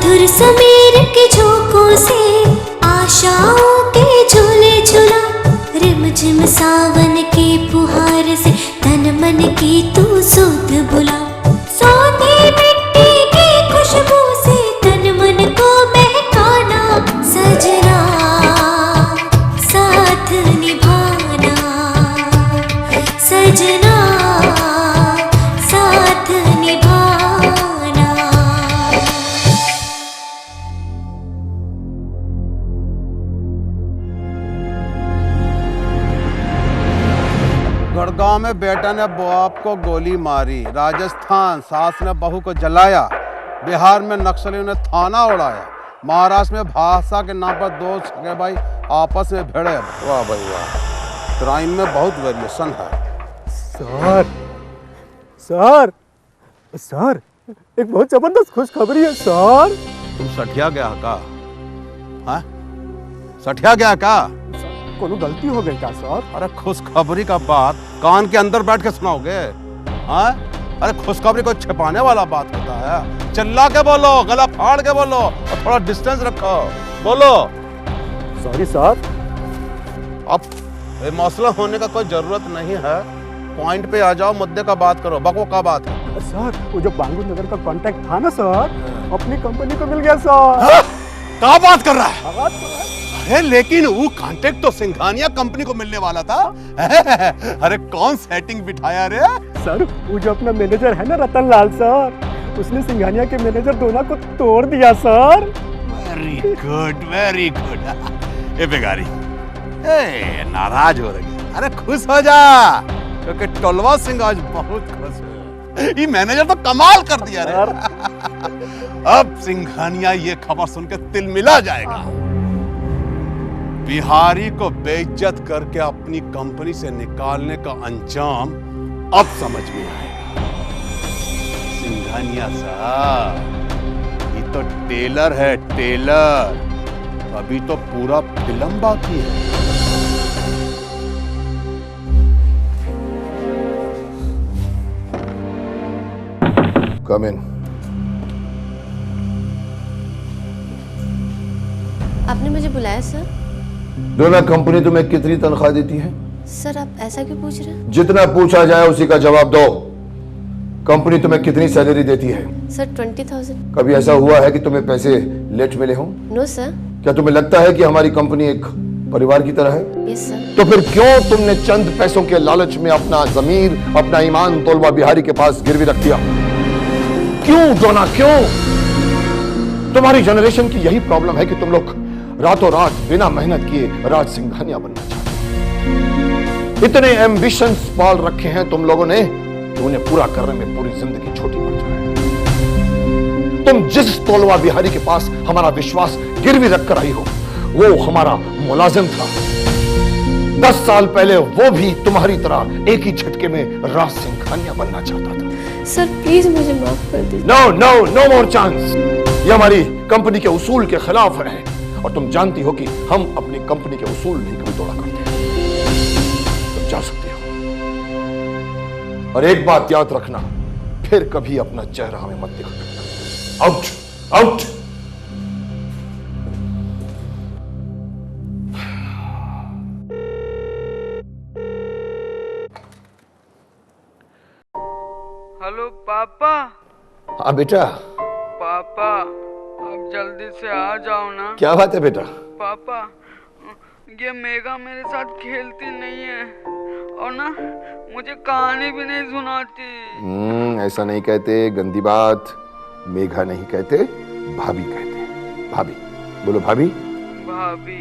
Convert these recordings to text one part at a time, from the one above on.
मधुर समीर के झोंकों से आशाओं के झूले झूला, रिमझिम सावन के फुहार से तन मन की तू सुध बुला। सोती मिट्टी की खुशबू से तन मन को महकाना, सजना साथ निभाना, सजना साथ निभाना। गुड़गांव में बेटा ने बाप को गोली मारी, राजस्थान सास ने बहू को जलाया, बिहार में नक्सलियों ने थाना उड़ाया, महाराष्ट्र में भाषा के नाम पर दो सगे भाई आपस में भिड़े। वाह भाई वाह, क्राइम में बहुत वेरिएशन है। सर सर सर, एक बहुत जबरदस्त खुशखबरी है सर। तुम सठिया गया का? हाँ, सठिया गया का? कोनो गलती हो गई क्या सर? अरे खुशखबरी का बात कान के अंदर बैठ के सुनाओगे? हाँ, अरे खुशखबरी को छिपाने वाला बात होता है। चिल्ला के बोलो, गला फाड़ के बोलो और थोड़ा डिस्टेंस रखो, बोलो। Sorry sir. अब ये मौसला होने का कोई जरूरत नहीं है, पॉइंट पे आ जाओ, मुद्दे का बात करो। बको का बात है? सर वो जो बांगू नगर का कांटेक्ट था ना सर, अपनी कंपनी को मिल गया सर। हाँ? क्या बात कर रहा है? अरे लेकिन वो कांटेक्ट तो सिंघानिया कंपनी को मिलने वाला था। अरे कौन सेटिंग बिठाया रे? सर वो जो अपना मैनेजर है ना रतन लाल सर, उसने सिंघानिया के मैनेजर दोनों को तोड़ दिया sir. Very good very good. ए बेगारी, ए नाराज हो रही है? अरे खुश हो जा, क्योंकि टोलवा सिंह आज बहुत खुश है। ये मैनेजर तो कमाल कर दिया रे। अब सिंघानिया ये खबर सुन के तिलमिला जाएगा। बिहारी को बेइज्जत करके अपनी कंपनी से निकालने का अंजाम अब समझ में आएगा। सिंघानिया साहब, ये तो टेलर है, टेलर। अभी तो पूरा फिल्म बाकी है। कम इन। आपने मुझे बुलाया सर? डोना कंपनी तुम्हें कितनी तनख्वाह देती है? सर आप ऐसा क्यों पूछ रहे हैं? जितना पूछा जाए उसी का जवाब दो। कंपनी तुम्हें कितनी सैलरी देती है? सर 20,000। कभी ऐसा हुआ है कि तुम्हें पैसे लेट मिले हों? No sir. क्या तुम्हें लगता है कि हमारी कंपनी एक परिवार की तरह है? Yes sir. तो फिर क्यों तुमने चंद पैसों के लालच में अपना जमीर, अपना ईमान तोलवा बिहारी के पास गिरवी रख दिया? क्यों डोना, क्यों? तुम्हारी जनरेशन की यही प्रॉब्लम है कि तुम लोग रातों रात बिना मेहनत किए राज सिंघानिया बनना चाहते। इतने एम्बिशंस पाल रखे हैं तुम लोगों ने कि उन्हें पूरा करने में पूरी जिंदगी छोटी पड़ जाए। तुम जिस तोलवा बिहारी के पास हमारा विश्वास गिरवी रखकर आई हो, वो हमारा मुलाजिम था। 10 साल पहले वो भी तुम्हारी तरह एक ही झटके में राज सिंघानिया बनना चाहता था। सर प्लीज मुझे माफ कर दीजिए। No no no more chance. ये हमारी कंपनी के उसूल के खिलाफ है और तुम जानती हो कि हम अपनी कंपनी के उसूल नहीं कभी तोड़ा करते। तुम जा सकते हो, और एक बात याद रखना, फिर कभी अपना चेहरा हमें मत दिखाना। Out out. हेलो पापा। हाँ बेटा। पापा अब जल्दी से आ जाओ ना। क्या बात है बेटा? पापा ये मेघा मेरे साथ खेलती नहीं है और ना मुझे कहानी भी नहीं सुनाती। ऐसा नहीं कहते, गंदी बात। मेघा नहीं कहते, भाभी कहते। भाभी बोलो, भाभी। भाभी।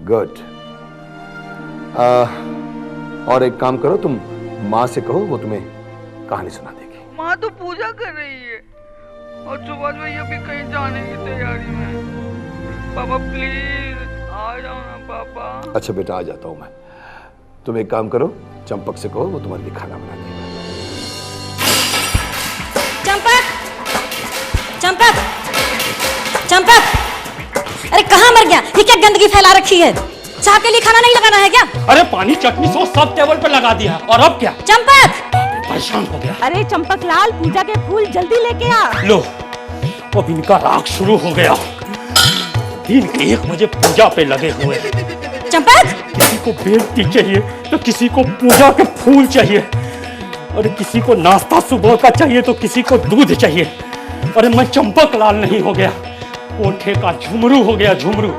गुड। और एक काम करो, तुम माँ से कहो, वो तुम्हें कहानी सुना देगी। माँ तो पूजा कर रही है और सुबह भैया भी कहीं जाने की तैयारी में। पापा प्लीज आ जाओ ना पापा। अच्छा बेटा, आ जाता हूं मैं। तुम एक काम करो, चंपक से कहो, वो तुम्हारे लिए खाना बना देगा। चंपक, चंपक, चंपक, अरे कहाँ मर गया? ये क्या गंदगी फैला रखी है? चाह के लिए खाना नहीं लगाना है क्या? अरे पानी चटनी सॉस सब टेबल पे लगा दिया, और अब क्या? चंपक, परेशान हो गया। अरे चंपक लाल, पूजा के फूल जल्दी लेके आ। लो, अब इनका राग शुरू हो गया। दिन के 1 बजे पूजा पे लगे हुए हैं। चंपक, किसी को बेलती चाहिए तो किसी को पूजा के फूल चाहिए, और किसी को नाश्ता सुबह का चाहिए तो किसी को दूध चाहिए। अरे मैं चंपक लाल नहीं हो गया, ओठे का झुमरू हो गया, झुमरू।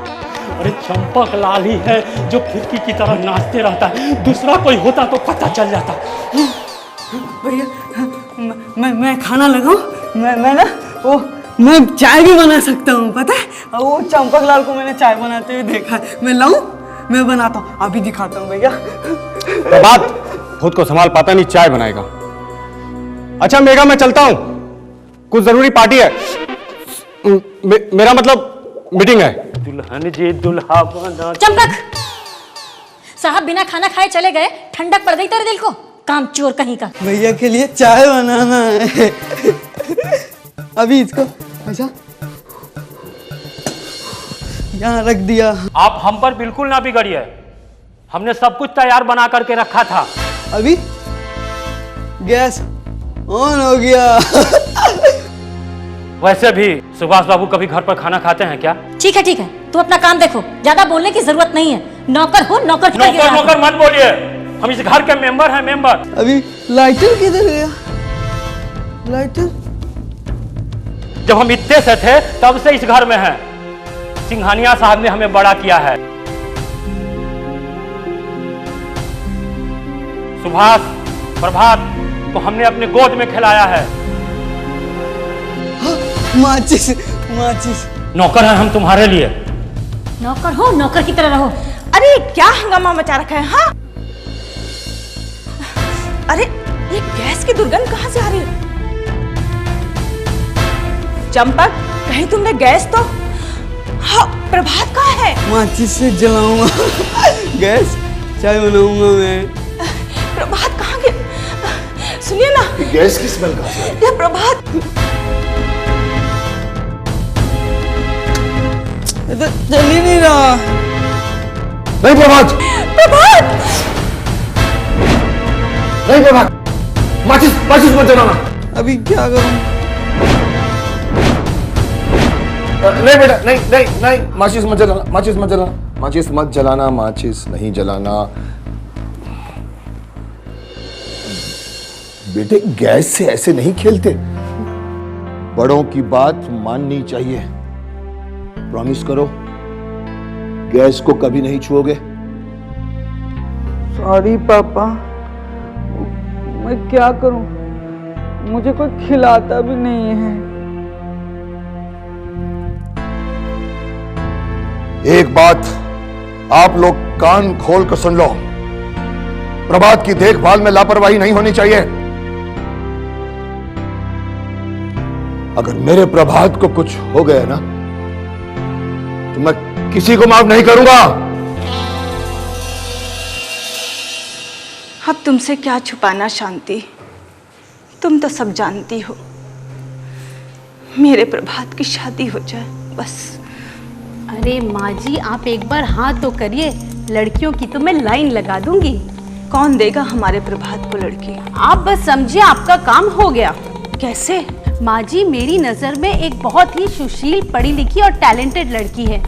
अरे चंपक लाल ही है जो फिरकी की तरह नाचते रहता है, दूसरा कोई होता तो पता चल जाता। भैया मैं खाना लगाऊं? मैं ना वो मैं चाय भी बना सकता हूँ, पता है? वो चंपक लाल को मैंने चाय बनाते हुए देखा है। मैं लाऊं? मैं बनाता हूँ, अभी दिखाता हूँ भैया। प्रभात खुद को संभाल पाता नहीं, चाय बनाएगा। अच्छा मेघा, मैं चलता हूं, कुछ जरूरी पार्टी है। मेरा मतलब मीटिंग है। दुल्हन जी दुल्हा बना। चंपक साहब बिना खाना खाए चले गए, ठंडक पड़ गई तेरे दिल को, काम चोर कहीं का। भैया के लिए चाय बनाना है। अभी इसको अच्छा यहाँ रख दिया। आप हम पर बिल्कुल ना बिगड़िए, हमने सब कुछ तैयार बना करके रखा था। अभी गैस ऑन हो गया। वैसे भी सुभाष बाबू कभी घर पर खाना खाते हैं क्या? ठीक है तुम अपना काम देखो, ज्यादा बोलने की जरूरत नहीं है। नौकर हो, नौकर की तरह नौकर रहा नौकर मत बोलिए, हम इस घर के मेंबर हैं, मेंबर। अभी लाइटर किधर गया? लाइटर जब हम इतने से थे तब से इस घर में हैं। सिंघानिया साहब ने हमें बड़ा किया है। सुभाष प्रभात को हमने अपने गोद में खिलाया है। माचिस माचिस। नौकर हैं हम तुम्हारे लिए। नौकर हो, नौकर की तरह रहो। अरे क्या हंगामा मचा रखा है? हाँ, अरे ये गैस की दुर्गंध कहाँ से आ रही है? चंपक, कहीं तुमने गैस तो? हाँ, प्रभात कहाँ है? माचिस से जलाऊंगा गैस, चाय बनाऊंगा मैं। प्रभात कहाँ गया? सुनिए ना, गैस की स्मेल कहाँ से आ रही है? ये प्रभात ये तो चल ही नहीं रहा। नहीं प्रभात, प्रभात नहीं प्रभात, माचिस माचिस मत जलाना। अभी क्या करूं? नहीं बेटा, नहीं नहीं नहीं, माचिस मत जलाना, माचिस मत जलाना, माचिस मत जलाना, माचिस नहीं जलाना। बेटे गैस से ऐसे नहीं खेलते, बड़ों की बात माननी चाहिए। प्रॉमिस करो गैस को कभी नहीं छुओगे। सॉरी पापा, मैं क्या करूं? मुझे कोई खिलाता भी नहीं है। एक बात आप लोग कान खोल कर सुन लो, प्रभात की देखभाल में लापरवाही नहीं होनी चाहिए। अगर मेरे प्रभात को कुछ हो गया ना तो मैं किसी को माफ नहीं करूंगा। अब तुमसे क्या छुपाना शांति, तुम तो सब जानती हो। मेरे प्रभात की शादी हो जाए बस। अरे माँ जी, आप एक बार हाथ तो करिए, लड़कियों की तो मैं लाइन लगा दूंगी। कौन देगा हमारे प्रभात को लड़की? आप बस समझिए आपका काम हो गया। कैसे? माँ जी, मेरी नजर में एक बहुत ही सुशील, पढ़ी लिखी और टैलेंटेड लड़की है।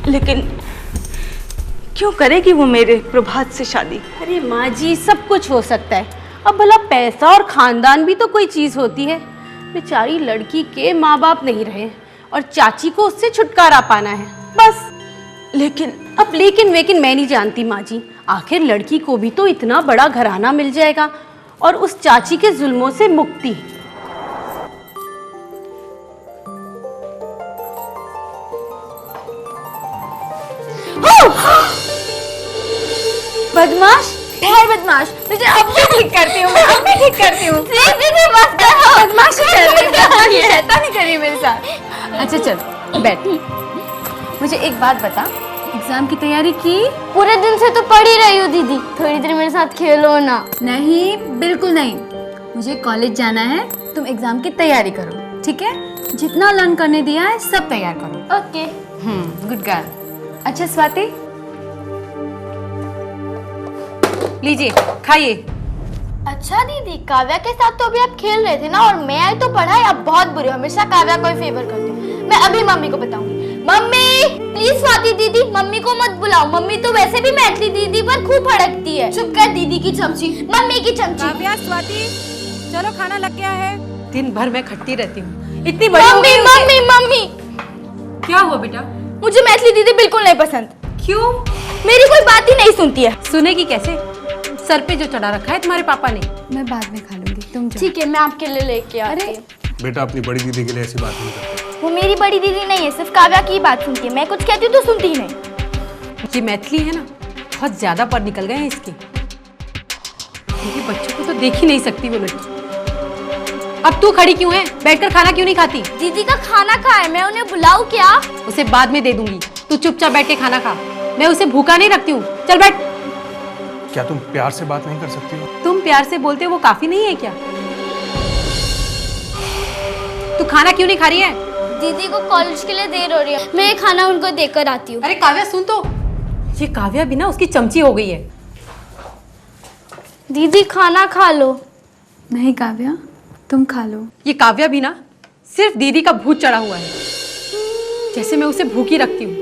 लेकिन क्यों करेगी वो मेरे प्रभात से शादी? अरे माँ जी, सब कुछ हो सकता है। अब भला पैसा और खानदान भी तो कोई चीज होती है। बेचारी लड़की के माँ बाप नहीं रहे और चाची को उससे छुटकारा पाना है बस। लेकिन अब लेकिन वेकिन मैं नहीं जानती माँ जी, आखिर लड़की को भी तो इतना बड़ा घराना मिल जाएगा और उस चाची के जुल्मों से मुक्ति। बदमाश, ठहर बदमाश, तुझे अब भी ठीक करती हूँ, मैं अब भी ठीक करती हूँ। बस करो, बदमाशी कर रही है, शैतानी करी मेरे साथ। अच्छा चल बैठ। मुझे एक बात बता, एग्जाम की तैयारी की? पूरे दिन से तो पढ़ ही रही हूँ दीदी, थोड़ी देर मेरे साथ खेलो ना। नहीं, बिल्कुल नहीं, मुझे कॉलेज जाना है। तुम एग्जाम की तैयारी करो, ठीक है? जितना लर्न करने दिया है सब तैयार करो। ओके। Good girl. अच्छा स्वाति, लीजिए खाइए। अच्छा दीदी, काव्या के साथ तो अभी आप खेल रहे थे ना, और मैं आई तो पढ़ाई अब बहुत बुरी, हमेशा काव्या को ही फेवर करती हूँ। मैं अभी मम्मी को बताऊंगी। मम्मी प्लीज स्वाति दीदी, मम्मी को मत बुलाओ, मम्मी तो वैसे भी मैथिली दीदी पर खूब भड़कती है। चुप कर दीदी की चमची, मम्मी की चमची। काव्या, स्वाति, चलो खाना लग गया है। दिन भर मैं खटती रहती हूँ, इतनी बड़ी हो मम्मी गई मम्मी मम्मी क्या हुआ बेटा? मुझे मैथिली दीदी बिल्कुल नहीं पसंद। क्यों? मेरी कोई बात ही नहीं सुनती है। सुनेगी कैसे? सर पे जो चढ़ा रखा है तुम्हारे पापा ने। मैं बाद में खा लूंगी, तुम जाओ। ठीक है, मैं आपके लिए लेके आती हूँ। बेटा अपनी बड़ी दीदी के लिए ऐसी बात नहीं करते। वो मेरी बड़ी दीदी नहीं है, सिर्फ काव्या की बात सुनती है। मैं कुछ कहती हूँ तो सुनती ही नहीं। ये मैथिली है ना, बहुत ज्यादा पर निकल गए हैं इसके। मेरे बच्चों को तो देख ही नहीं सकती वो लड़की। अब तू खड़ी क्यों है? बैठकर खाना क्यों नहीं खाती? दीदी का खाना खा है, मैं उन्हें बुलाऊं क्या? उसे बाद में दे दूंगी, तू चुपचाप बैठ के खाना खा। मैं उसे भूखा नहीं रखती हूँ, चल बैठ। क्या तुम प्यार से बात नहीं कर सकती हो? तुम प्यार से बोलते हो वो काफी नहीं है क्या? तू खाना क्यों नहीं खा रही है? दीदी को कॉलेज के लिए देर हो रही है, मैं ये खाना उनको देकर आती हूँ। अरे काव्या सुन तो, ये काव्या भी ना उसकी चमची हो गई है। दीदी खाना खा लो। नहीं काव्या, तुम खा लो। ये काव्या भी ना सिर्फ दीदी का भूत चढ़ा हुआ है, जैसे मैं उसे भूखी रखती हूँ।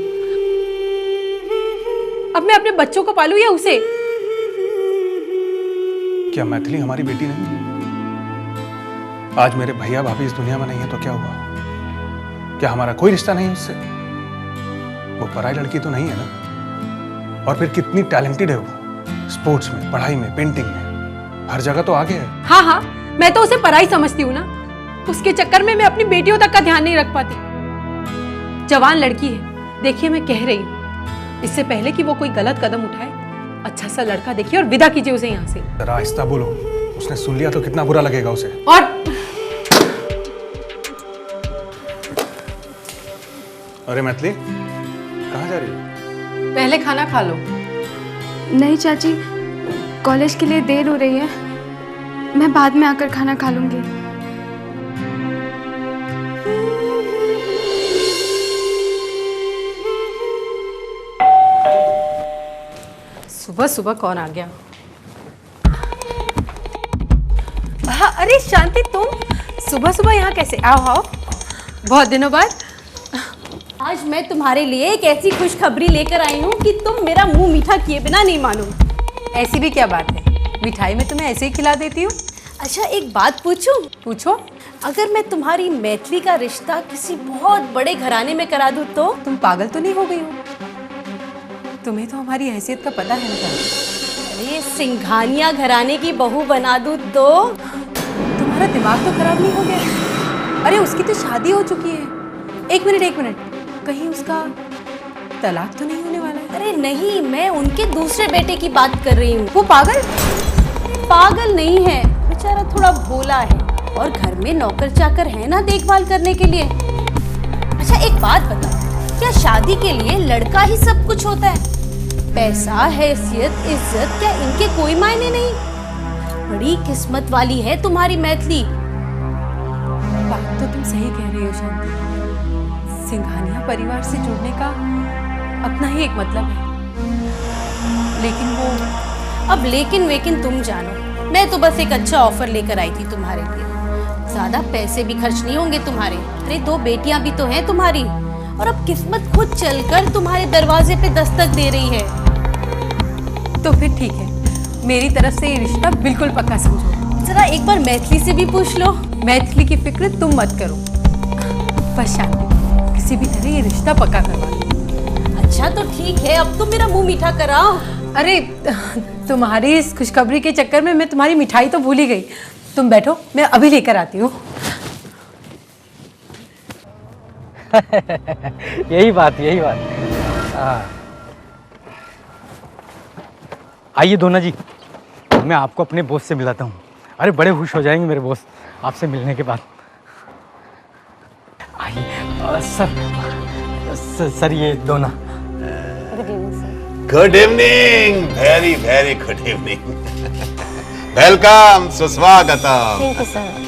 अब मैं अपने बच्चों को पालूं या उसे? क्या मैथिली हमारी बेटी नहीं है? आज मेरे भैया भाभी इस दुनिया में नहीं है तो क्या हुआ? क्या हमारा कोई रिश्ता नहीं उससे? वो पराई लड़की तो नहीं है ना? और फिर कितनी टैलेंटेड है वो, स्पोर्ट्स में, पढ़ाई में, पेंटिंग में, हर जगह तो आगे है। हाँ हाँ, मैं तो उसे पराई समझती हूँ ना, उसके चक्कर में मैं अपनी बेटियों तक का ध्यान नहीं रख पाती। जवान लड़की है, देखिए मैं कह रही हूँ, इससे पहले कि वो कोई गलत कदम उठाए, अच्छा सा लड़का देखिए और विदा कीजिए उसे यहाँ से। जरा आहिस्ता बोलो, उसने सुन लिया तो कितना बुरा लगेगा उसे। और अरे मैथिली, कहाँ जा रही हो? पहले खाना खा लो। नहीं चाची, कॉलेज के लिए देर हो रही है, मैं बाद में आकर खाना खा लूंगी। सुबह सुबह कौन आ गया? हाँ, अरे शांति, तुम सुबह सुबह यहाँ कैसे? आओ आओ, बहुत दिनों बाद। आज मैं तुम्हारे लिए एक ऐसी खुशखबरी लेकर आई हूँ कि तुम मेरा मुंह मीठा किए बिना नहीं मानोगे। ऐसी भी क्या बात है? मिठाई में तुम्हें ऐसे ही खिला देती हूँ। अच्छा एक बात पूछूं? पूछो। अगर मैं तुम्हारी मैथिली का रिश्ता किसी बहुत बड़े घराने में करा दूँ तो? तुम पागल तो नहीं हो गई हो? तुम्हें तो हमारी हैसियत का पता है ना। अरे सिंघानिया घराने की बहू बना दूँ तो? तुम्हारा दिमाग तो खराब नहीं हो गया? अरे उसकी तो शादी हो चुकी है। एक मिनट, कहीं उसका तलाक तो नहीं होने वाला है? अरे नहीं, मैं उनके दूसरे बेटे की बात कर रही हूँ। वो पागल नहीं है, बेचारा थोड़ा भोला है और घर में नौकर चाकर है ना देखभाल करने के लिए। अच्छा एक बात बताओ, क्या शादी के लिए लड़का ही सब कुछ होता है? पैसा, हैसियत, इज्जत, क्या इनके कोई मायने नहीं? बड़ी किस्मत वाली है तुम्हारी मैथिली। बात तो तुम सही कह रही हो शांति, सिंघानिया परिवार से जुड़ने का अपना ही एक मतलब है, लेकिन वो अब लेकिन तुम जानो, मैं तो बस एक अच्छा ऑफर लेकर आई थी तुम्हारे लिए। ज्यादा पैसे भी खर्च नहीं होंगे तुम्हारे। अरे 2 बेटियां भी तो हैं तुम्हारी, और अब किस्मत खुद चलकर तुम्हारे दरवाजे पे दस्तक दे रही है। तो फिर ठीक है, मेरी तरफ से ये रिश्ता बिल्कुल पक्का समझो। जरा एक बार मैथिली से भी पूछ लो। मैथिली की फिक्र तुम मत करो, बस शांति किसी भी तरह ये रिश्ता पक्का करवा लो। अच्छा तो ठीक है, अब तुम मेरा मुंह मीठा कराओ। अरे तुम्हारी इस खुशखबरी के चक्कर में मैं तुम्हारी मिठाई तो भूल ही गई। तुम बैठो, मैं अभी लेकर आती हूँ। यही बात। आइए दोना जी, मैं आपको अपने बॉस से मिलाता हूँ। अरे बड़े खुश हो जाएंगे मेरे बॉस आपसे मिलने के बाद। आइए सर ये दोना। Good evening, very very good evening. Welcome, सुस्वागतम। Thank you sir.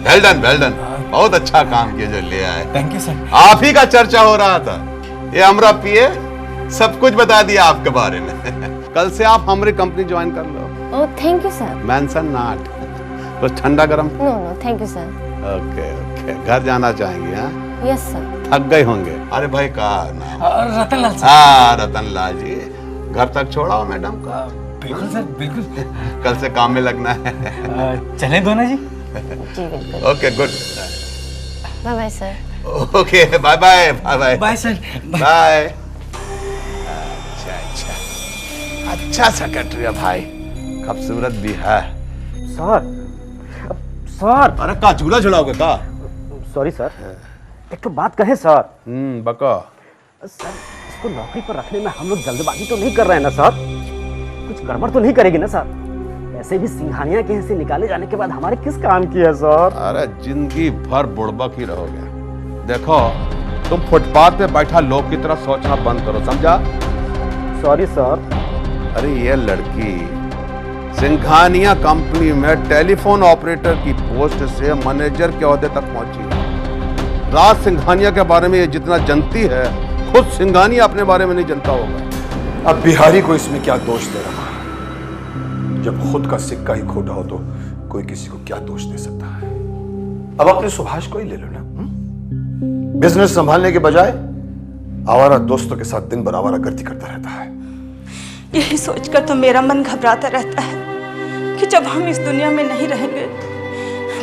Well done, बहुत अच्छा काम किया जो ले आए। Thank you sir. आप ही का चर्चा हो रहा था, ये अमरा पिए सब कुछ बता दिया आपके बारे में। कल से आप हमारी कंपनी ज्वाइन कर लो। Oh thank you sir. Mention not. कुछ ठंडा गरम? No no thank you sir. Okay okay, घर जाना चाहेंगे? हाँ, यस सर। थक गए होंगे। अरे भाई का नाम? रतनलाल सर। हाँ रतनलाल जी, घर तक छोड़ाओ मैडम को। बिल्कुल सर बिल्कुल। कल से काम में लगना है। चलें दोनों जी? जी बिल्कुल। Okay good. Bye bye sir. Okay bye bye bye bye. Bye sir. Bye. अच्छा अच्छा, अच्छा सेक्रेटरी है भाई, खूबसूरत भी है। Sir sir. अरे का झूला झुलाओगे का? सॉरी सर, एक तो बात कहे सर। बका। सर इसको नौकरी पर रखने में हम लोग जल्दबाजी तो नहीं कर रहे हैं ना सर? कुछ गड़बड़ तो नहीं करेगी ना सर? ऐसे भी सिंघानिया के से निकाले जाने के बाद हमारे किस काम की है सर? अरे जिंदगी भर बुड़बक ही रहोगे। देखो तुम फुटपाथ पे बैठा लोग की तरह सोचना बंद करो, समझा? Sorry sir. अरे ये लड़की सिंघानिया कंपनी में टेलीफोन ऑपरेटर की पोस्ट से मैनेजर के ओहदे तक पहुंची। राज सिंघानिया के बारे में ये जितना जानती है, खुद सिंघानिया अपने बारे में नहीं जानता होगा। अब बिहारी को इसमें क्या दोष दे रहा? जब खुद का सिक्का ही खोटा हो तो कोई किसी को क्या दोष दे सकता है? अब अपने सुभाष को ही ले लो ना। बिजनेस संभालने के बजाय आवारा दोस्तों के साथ दिन भर आवारागर्दी करता रहता है। यही सोचकर तो मेरा मन घबराता रहता है कि जब हम इस दुनिया में नहीं रहेंगे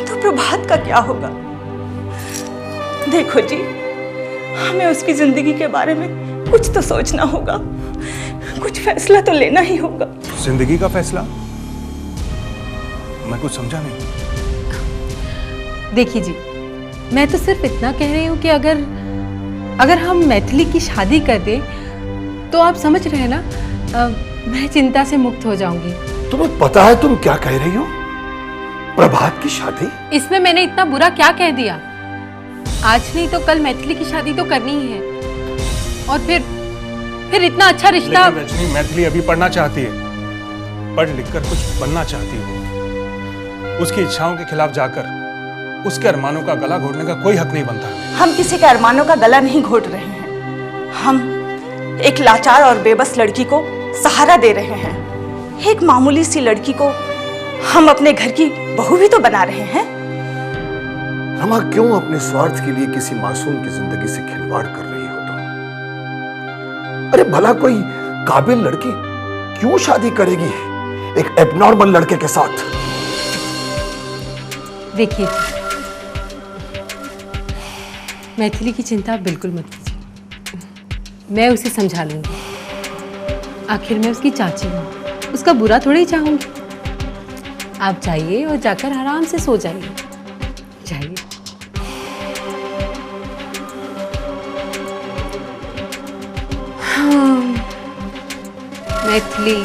तो प्रभात का क्या होगा। देखो जी, हमें उसकी जिंदगी के बारे में कुछ तो सोचना होगा, कुछ फैसला तो लेना ही होगा। जिंदगी का फैसला? मैं कुछ समझा नहीं। देखिए जी, मैं तो सिर्फ इतना कह रही हूँ कि अगर हम मैथिली की शादी कर दें तो आप समझ रहे हैं ना, मैं चिंता से मुक्त हो जाऊंगी। तुम्हें पता है तुम क्या कह रही हो? प्रभात की शादी? इसमें मैंने इतना बुरा क्या कह दिया? आज नहीं तो कल मैथिली की शादी तो करनी ही है, और फिर इतना अच्छा रिश्ता। लेकिन रजनी, मैथिली अभी पढ़ना चाहती है, पढ़ लिखकर कुछ बनना चाहती है। उसकी इच्छाओं के खिलाफ जाकर उसके अरमानों का गला घोटने का कोई हक नहीं बनता। हम किसी के अरमानों का गला नहीं घोट रहे हैं, हम एक लाचार और बेबस लड़की को सहारा दे रहे हैं। एक मामूली सी लड़की को हम अपने घर की बहू भी तो बना रहे हैं। रमा, क्यों अपने स्वार्थ के लिए किसी मासूम की जिंदगी से खिलवाड़ कर रही हो तुम? अरे भला कोई काबिल लड़की क्यों शादी करेगी एक एबनॉर्मल लड़के के साथ? देखिए, मैथिली की चिंता आप बिल्कुल मत कीजिए, मैं उसे समझा लूंगी। आखिर मैं उसकी चाची हूँ, उसका बुरा थोड़ी ही चाहूंगी। आप जाइए और जाकर आराम से सो जाइए, जाइए। हाँ, मैथिली,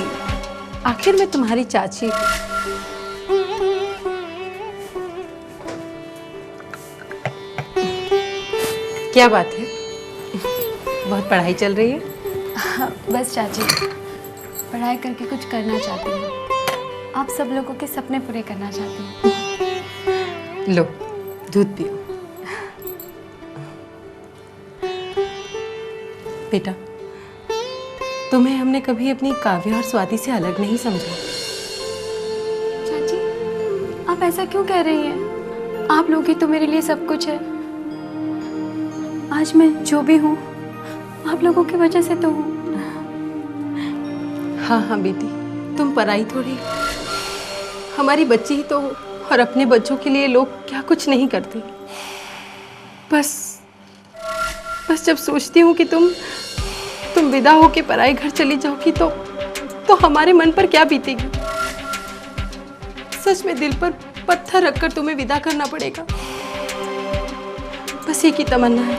आखिर मैं तुम्हारी चाची हूँ। क्या बात है, बहुत पढ़ाई चल रही है? हाँ, बस चाची, पढ़ाई करके कुछ करना चाहती हूँ। आप सब लोगों के सपने पूरे करना चाहती हूँ। लो, दूध पियो। बेटा, तुम्हें हमने कभी अपनी काव्या और स्वाति से अलग नहीं समझा। चाची, आप ऐसा क्यों कह रही हैं? आप लोग ही तो मेरे लिए सब कुछ है। आज मैं जो भी हूँ, आप लोगों की वजह से तो हूँ। हाँ हाँ बेटी, तुम पराई थोड़ी, हमारी बच्ची ही तो हो, और अपने बच्चों के लिए लोग क्या कुछ नहीं करते। बस जब सोचती हूँ कि तुम विदा होके पराए घर चली जाओगी तो हमारे मन पर क्या बीतेगी। सच में दिल पर पत्थर रखकर तुम्हें विदा करना पड़ेगा। बस एक ही तमन्ना है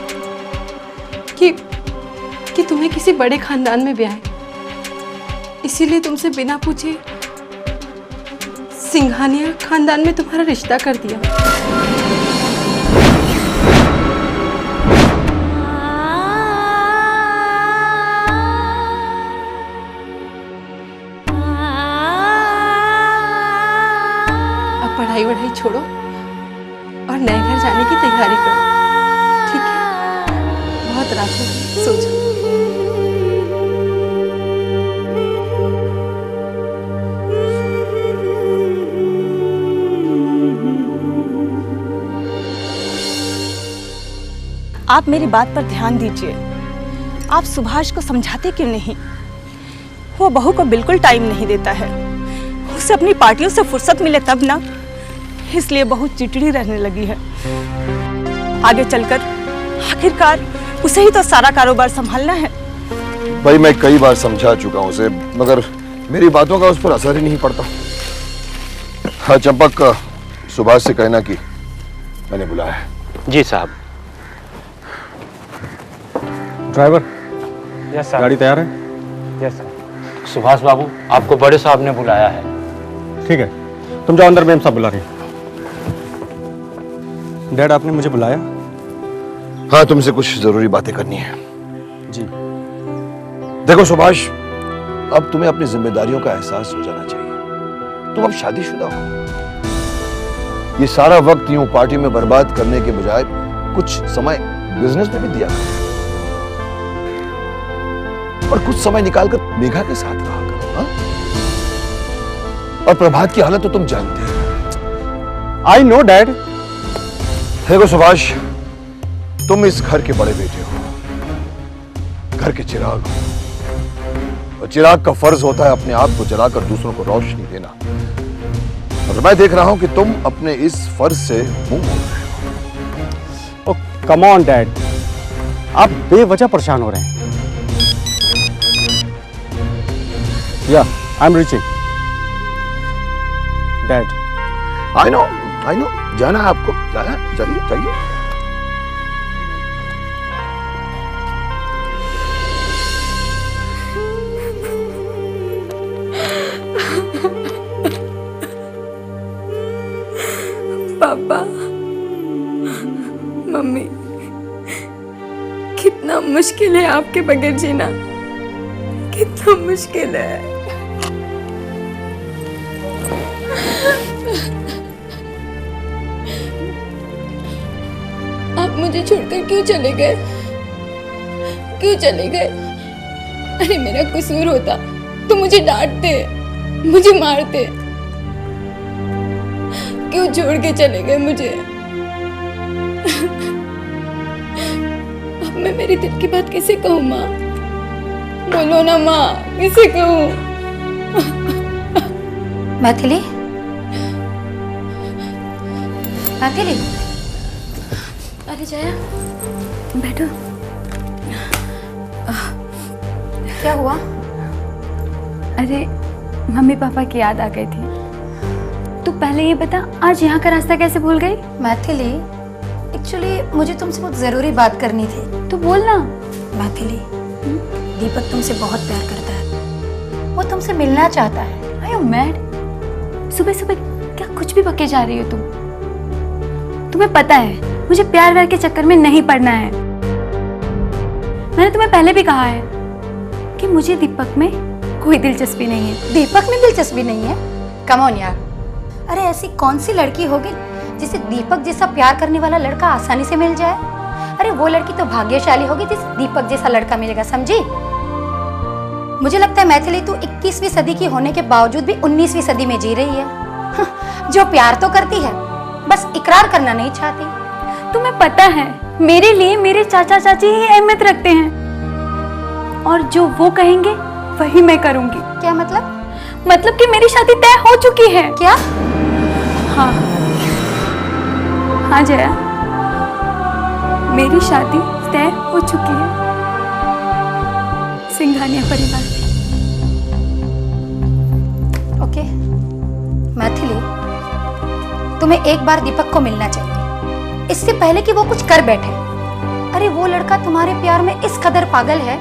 कि तुम्हें किसी बड़े खानदान में ब्याहे। इसीलिए तुमसे बिना पूछे सिंघानिया खानदान में तुम्हारा रिश्ता कर दिया। अब पढ़ाई वढ़ाई छोड़ो और नए घर जाने की तैयारी करो, ठीक है? बहुत रात हो गई, सो जाओ। आप मेरी बात पर ध्यान दीजिए। आप सुभाष को समझाते क्यों नहीं? वो बहू को बिल्कुल टाइम नहीं देता है। उसे अपनी पार्टियों से फुर्सत मिले तब ना, इसलिए बहू चिड़चिड़ी रहने लगी है। आगे चलकर आखिरकार उसे ही तो सारा कारोबार संभालना है। भाई मैं कई बार समझा चुका हूं उसे, मगर मेरी बातों का उस पर असर ही नहीं पड़ता। हाँ चंपक, सुभाष से कहना कि मैंने बुलाया है। जी साहब। Driver, yes sir. गाड़ी तैयार है? Yes sir. सुभाष बाबू, आपको बड़े साहब ने बुलाया है। ठीक है, तुम जाओ अंदर, मैम साहब बुला रही हैं। डैड, आपने मुझे बुलाया? हाँ, तुमसे कुछ जरूरी बातें करनी है। जी। देखो सुभाष, अब तुम्हें अपनी जिम्मेदारियों का एहसास हो जाना चाहिए। तुम अब शादीशुदा हो। ये सारा वक्त यूं पार्टी में बर्बाद करने के बजाय कुछ समय बिजनेस में भी दिया करो और कुछ समय निकालकर मेघा के साथ रहा करो। हाँ? और प्रभात की हालत तो तुम जानते हो। I know dad. देखो सुभाष, तुम इस घर के बड़े बेटे हो, घर के चिराग हो, और चिराग का फर्ज होता है अपने आप को जलाकर दूसरों को रोशनी देना। और मैं देख रहा हूं कि तुम अपने इस फर्ज से मुंह मोड़ रहे हो। ओ कम ऑन डैड, आप बेवजह परेशान हो रहे हैं। या I am reaching dad. I know, जाना है आपको, जाना, जाइए जाइए। पापा, मम्मी, कितना मुश्किल है आपके बगैर जीना, कितना मुश्किल है। आप मुझे छोड़कर क्यों चले गए? क्यों चले गए? अरे मेरा कसूर होता तो मुझे डांटते, मुझे मारते। क्यों छोड़ के चले गए मुझे? अब मैं मेरे दिल की बात किसे कहूँ माँ? बोलो ना माँ, किसे कहूँ? मैथिली, मैथिली। अरे जया, बैठो। क्या हुआ? अरे मम्मी पापा की याद आ गई थी। तू पहले ये बता, आज यहाँ का रास्ता कैसे भूल गई? मैथिली, एक्चुअली मुझे तुमसे बहुत जरूरी बात करनी थी। तू बोल ना। मैथिली, दीपक तुमसे बहुत प्यार करता है, वो तुमसे मिलना चाहता है। Are you mad? सुबह सुबह क्या कुछ भी बके जा रही हो तुम? तुम्हें पता है मुझे प्यार व्यार के चक्कर में नहीं पड़ना है। मैंने तुम्हें पहले भी कहा है कि मुझे दीपक में कोई दिलचस्पी नहीं है। दीपक में दिलचस्पी नहीं है? कम ऑन यार। अरे ऐसी कौन सी लड़की होगी जिसे दीपक जैसा प्यार करने वाला लड़का आसानी से मिल जाए? अरे वो लड़की तो भाग्यशाली होगी जिसे दीपक जैसा लड़का मिलेगा, समझी? मुझे लगता है मैथिली, तू 21वीं सदी की होने के बावजूद भी 19वीं सदी में जी रही है। जो प्यार तो करती है, बस इकरार करना नहीं चाहती। तुम्हें पता है मेरे लिए मेरे चाचा चाची ही अहमियत रखते हैं, और जो वो कहेंगे वही मैं करूंगी। क्या मतलब? मतलब कि मेरी शादी तय हो चुकी है। क्या? हाँ हाँ जया, मेरी शादी तय हो चुकी है सिंघानिया परिवार में। ओके मैथिली, तुम्हें एक बार दीपक को मिलना चाहिए, इससे पहले कि वो कुछ कर बैठे। अरे वो लड़का तुम्हारे प्यार में इस कदर पागल है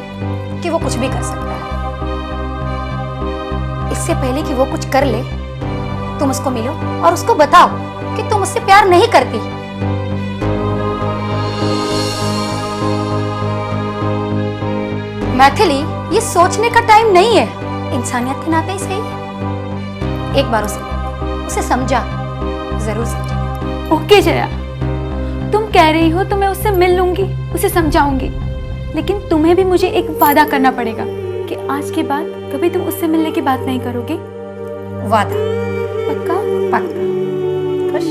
कि वो कुछ भी कर सकता है। इससे पहले कि वो कुछ कर ले, तुम उसको मिलो और उसको बताओ कि तुम उससे प्यार नहीं करती। मैथिली, ये सोचने का टाइम नहीं है, इंसानियत के नाते ही सही। एक बार उसे समझा, जरूर समझा। ओके जया, तुम कह रही हो तो मैं उससे मिल लूंगी, उसे समझाऊंगी, लेकिन तुम्हें भी मुझे एक वादा करना पड़ेगा कि आज के बाद कभी तुम उससे मिलने की बात नहीं करोगे। वादा? पक्का? पक्का। खुश?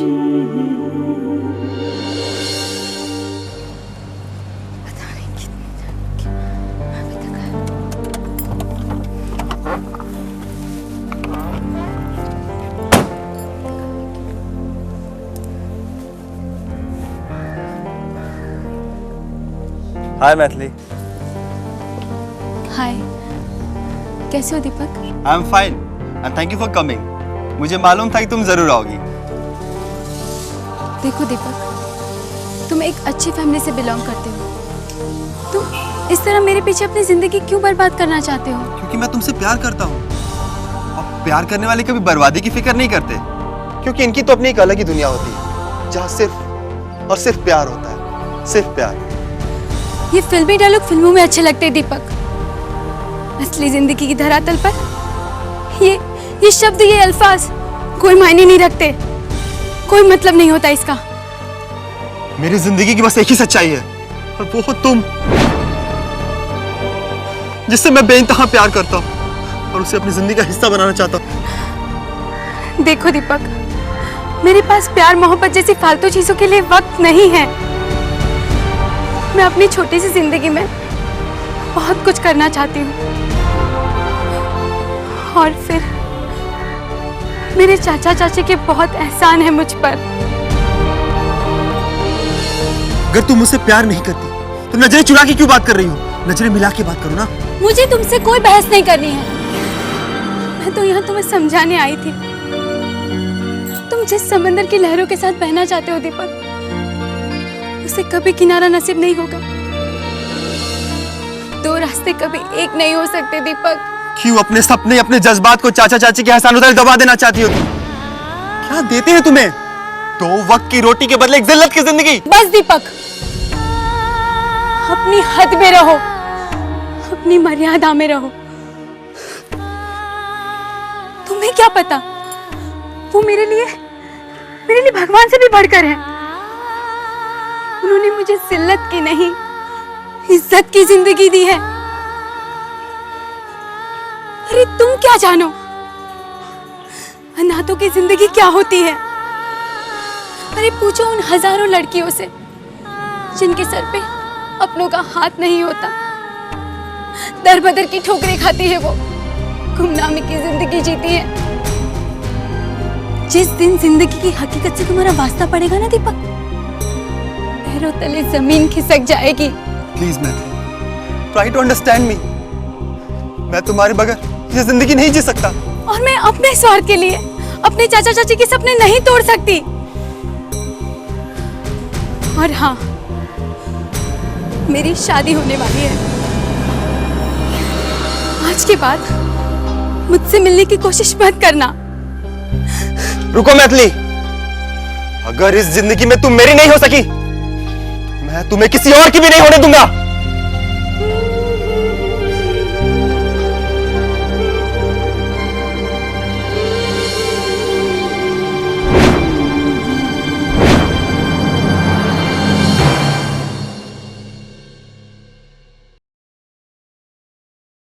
हाय मैथिली। हाय, कैसे हो Deepak? I am fine and thank you for coming. मुझे मालूम था कि तुम जरूर आओगी। देखो दीपक, तुम एक अच्छी फैमिली से बिलोंग करते हो। तुम इस तरह मेरे पीछे अपनी जिंदगी क्यों बर्बाद करना चाहते हो? क्योंकि मैं तुमसे प्यार करता हूँ और प्यार करने वाले कभी बर्बादी की फिक्र नहीं करते, क्योंकि इनकी तो अपनी एक अलग ही दुनिया होती है जहाँ सिर्फ और सिर्फ प्यार होता है, सिर्फ प्यार। ये फिल्मी डायलॉग फिल्मों में अच्छे लगते हैं दीपक, असली जिंदगी की धरातल पर ये शब्द, ये अल्फाज कोई मायने नहीं रखते, कोई मतलब नहीं होता इसका। मेरी जिंदगी की बस एक ही सच्चाई है और वो हो तुम, जिससे मैं बेइंतहा प्यार करता हूँ और उसे अपनी जिंदगी का हिस्सा बनाना चाहता हूँ। देखो दीपक, मेरे पास प्यार मोहब्बत जैसी फालतू चीजों के लिए वक्त नहीं है। मैं अपनी छोटी सी जिंदगी में बहुत कुछ करना चाहती हूँ और फिर मेरे चाचा चाची के बहुत एहसान है मुझ पर। अगर तुम मुझसे प्यार नहीं करती तो नजरें चुरा के क्यों बात कर रही हो? नजरें मिला के बात करो ना। मुझे तुमसे कोई बहस नहीं करनी है, मैं तो यहाँ तुम्हें समझाने आई थी। तुम जिस समंदर की लहरों के साथ बहना चाहते हो दीपक, उसे कभी किनारा नसीब नहीं होगा। दो रास्ते कभी एक नहीं हो सकते दीपक। क्यों अपने सपने, अपने जज्बात को चाचा चाची के एहसान उधर दबा देना चाहती हो तुम? क्या देते हैं तुम्हें? 2 वक्त की रोटी के बदले एक जिल्लत की जिंदगी। बस दीपक, अपनी हद में रहो, अपनी मर्यादा में रहो। तुम्हें क्या पता, वो मेरे लिए भगवान से भी बढ़कर है। उन्होंने मुझे जिल्लत की नहीं, इज्जत की जिंदगी दी है। अरे तुम क्या जानो अनाथों की जिंदगी क्या होती है? अरे पूछो उन हजारों लड़कियों से जिनके सर पे अपनों का हाथ नहीं होता, दर बदर की ठोकरें खाती है, वो गुमनामी की जिंदगी जीती है। जिस दिन जिंदगी की हकीकत से तुम्हारा वास्ता पड़ेगा ना दीपक, पैरों तले जमीन खिसक जाएगी। Please Maithili, try to understand me. मैं तुम्हारे बगैर ये जिंदगी नहीं जी सकता। और मैं अपने स्वार्थ के लिए अपने चाचा चाची के सपने नहीं तोड़ सकती। और हाँ, मेरी शादी होने वाली है। आज के बाद मुझसे मिलने की कोशिश मत करना। रुको मैथिली, अगर इस जिंदगी में तुम मेरी नहीं हो सकी, मैं तुम्हें किसी और की भी नहीं होने दूंगा।